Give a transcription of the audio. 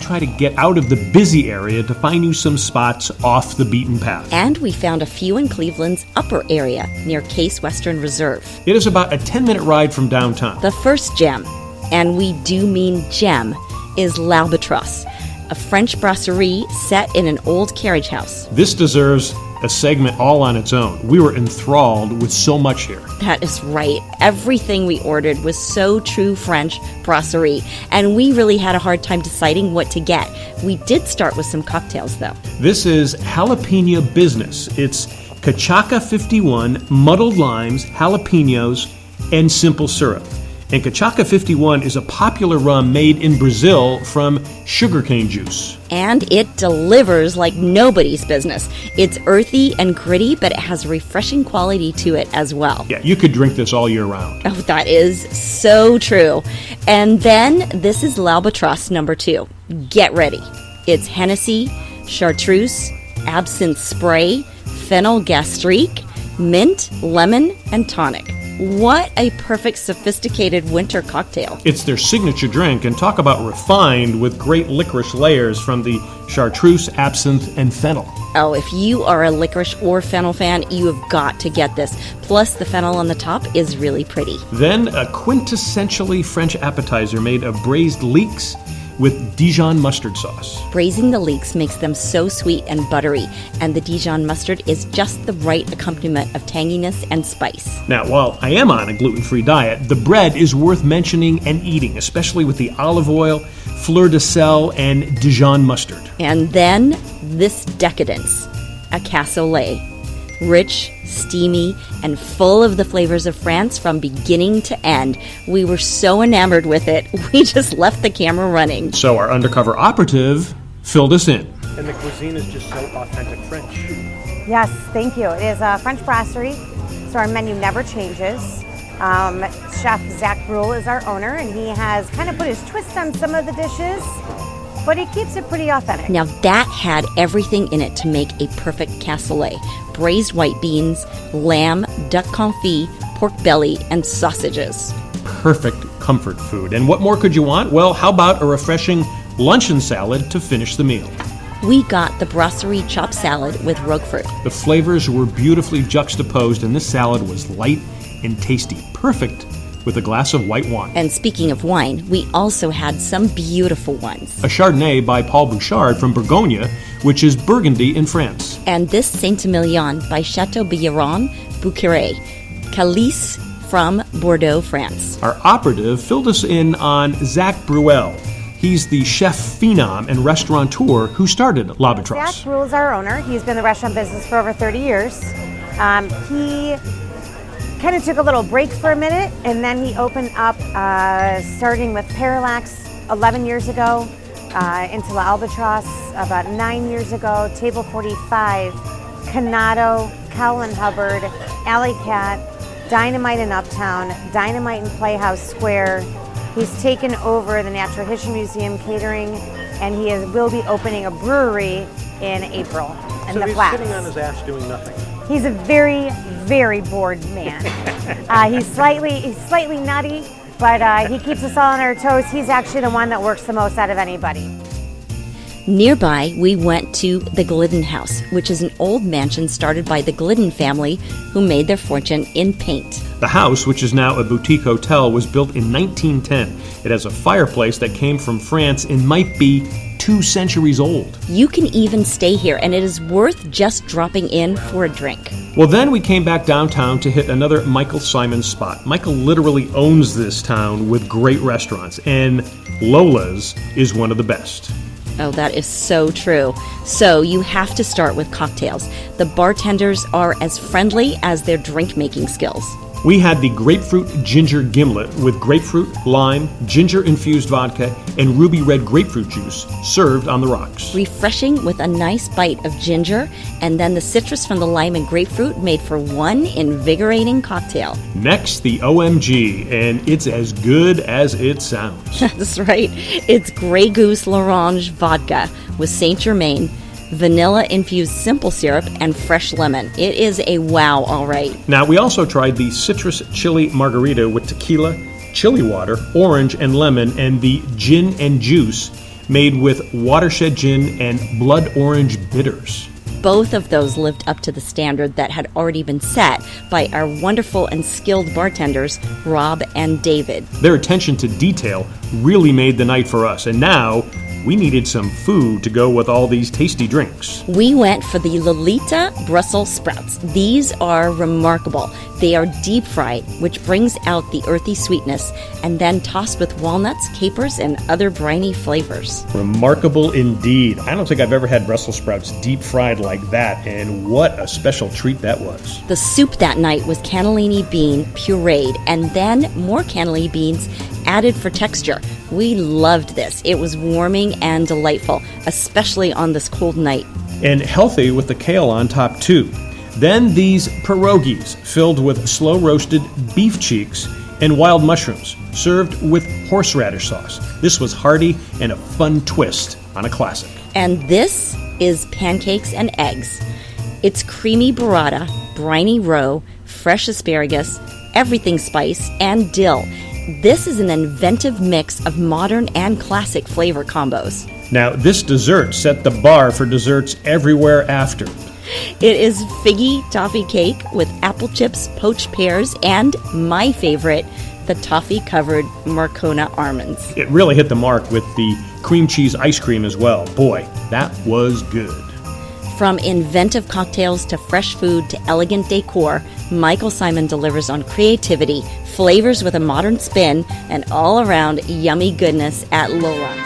try to get out of the busy area to find you some spots off the beaten path. And we found a few in Cleveland's upper area near Case Western Reserve. It is about a 10-minute ride from downtown. The first gem, and we do mean gem, is L'Albatros, a French brasserie set in an old carriage house. This deserves a segment all on its own. We were enthralled with so much here. That is right. Everything we ordered was so true French brasserie, and we really had a hard time deciding what to get. We did start with some cocktails, though. This is jalapeno business. It's Cachaca 51, muddled limes, jalapenos, and simple syrup. And Cachaca 51 is a popular rum made in Brazil from sugarcane juice. And it delivers like nobody's business. It's earthy and gritty, but it has a refreshing quality to it as well. Yeah, you could drink this all year round. Oh, that is so true. And then this is L'Albatros number 2. Get ready. It's Hennessy, chartreuse, absinthe spray, fennel gastrique, mint, lemon, and tonic. What a perfect sophisticated winter cocktail. It's their signature drink, and talk about refined with great licorice layers from the chartreuse, absinthe, and fennel. Oh, if you are a licorice or fennel fan, you have got to get this. Plus, the fennel on the top is really pretty. Then a quintessentially French appetizer made of braised leeks with Dijon mustard sauce. Braising the leeks makes them so sweet and buttery, and the Dijon mustard is just the right accompaniment of tanginess and spice. Now, while I am on a gluten-free diet, the bread is worth mentioning and eating, especially with the olive oil, fleur de sel, and Dijon mustard. And then this decadence, a cassoulet. Rich, steamy, and full of the flavors of France from beginning to end. We were so enamored with it, we just left the camera running. So our undercover operative filled us in. And the cuisine is just so authentic French. Yes, thank you. It is a French brasserie, so our menu never changes. Chef Zach Brule is our owner, and he has kind of put his twist on some of the dishes, but he keeps it pretty authentic. Now that had everything in it to make a perfect cassoulet. Braised white beans, lamb, duck confit, pork belly, and sausages. Perfect comfort food. And what more could you want? Well, how about a refreshing luncheon salad to finish the meal? We got the brasserie chopped salad with roquefort. The flavors were beautifully juxtaposed, and this salad was light and tasty. Perfect with a glass of white wine. And speaking of wine, we also had some beautiful ones. A Chardonnay by Paul Bouchard from Bourgogne, which is Burgundy in France. And this Saint-Emilion by Chateau Biron Bouqueret, Calice from Bordeaux, France. Our operative filled us in on Zach Brule. He's the chef phenom and restaurateur who started L'Albatros. Zach Brule is our owner. He's been in the restaurant business for over 30 years. He kind of took a little break for a minute, and then he opened up, starting with Parallax 11 years ago, into L'Albatros about 9 years ago, Table 45, Canado, Cowl and Hubbard, Alley Cat, Dynamite in Uptown, Dynamite in Playhouse Square. He's taken over the Natural History Museum catering, and he will be opening a brewery in April in So the he's Flats. sitting on his ass doing nothing. He's a very, very bored man. He's slightly nutty, but he keeps us all on our toes. He's actually the one that works the most out of anybody. Nearby, we went to the Glidden House, which is an old mansion started by the Glidden family who made their fortune in paint. The house, which is now a boutique hotel, was built in 1910. It has a fireplace that came from France and might be 2 centuries old. You can even stay here, and it is worth just dropping in for a drink. Well, then we came back downtown to hit another Michael Symon spot. Michael literally owns this town with great restaurants, and Lola's is one of the best. Oh, that is so true. So you have to start with cocktails. The bartenders are as friendly as their drink-making skills. We had the grapefruit ginger gimlet with grapefruit, lime, ginger-infused vodka, and ruby red grapefruit juice served on the rocks. Refreshing with a nice bite of ginger, and then the citrus from the lime and grapefruit made for one invigorating cocktail. Next, the OMG, and it's as good as it sounds. That's right. It's Grey Goose L'Orange vodka with Saint Germain, vanilla-infused simple syrup, and fresh lemon. It is a wow, all right. Now, we also tried the citrus chili margarita with tequila, chili water, orange, and lemon, and the gin and juice made with watershed gin and blood orange bitters. Both of those lived up to the standard that had already been set by our wonderful and skilled bartenders, Rob and David. Their attention to detail really made the night for us, and now we needed some food to go with all these tasty drinks. We went for the Lolita Brussels sprouts. These are remarkable. They are deep fried, which brings out the earthy sweetness, and then tossed with walnuts, capers, and other briny flavors. Remarkable indeed. I don't think I've ever had Brussels sprouts deep fried like that, and what a special treat that was. The soup that night was cannellini bean pureed, and then more cannellini beans added for texture. We loved this. It was warming and delightful, especially on this cold night. And healthy with the kale on top too. Then these pierogies filled with slow-roasted beef cheeks and wild mushrooms, served with horseradish sauce. This was hearty and a fun twist on a classic. And this is pancakes and eggs. It's creamy burrata, briny roe, fresh asparagus, everything spice, and dill. This is an inventive mix of modern and classic flavor combos. Now, this dessert set the bar for desserts everywhere after. It is figgy toffee cake with apple chips, poached pears, and my favorite, the toffee-covered Marcona almonds. It really hit the mark with the cream cheese ice cream as well. Boy, that was good. From inventive cocktails to fresh food to elegant decor, Michael Symon delivers on creativity, flavors with a modern spin, and all-around yummy goodness at Lola.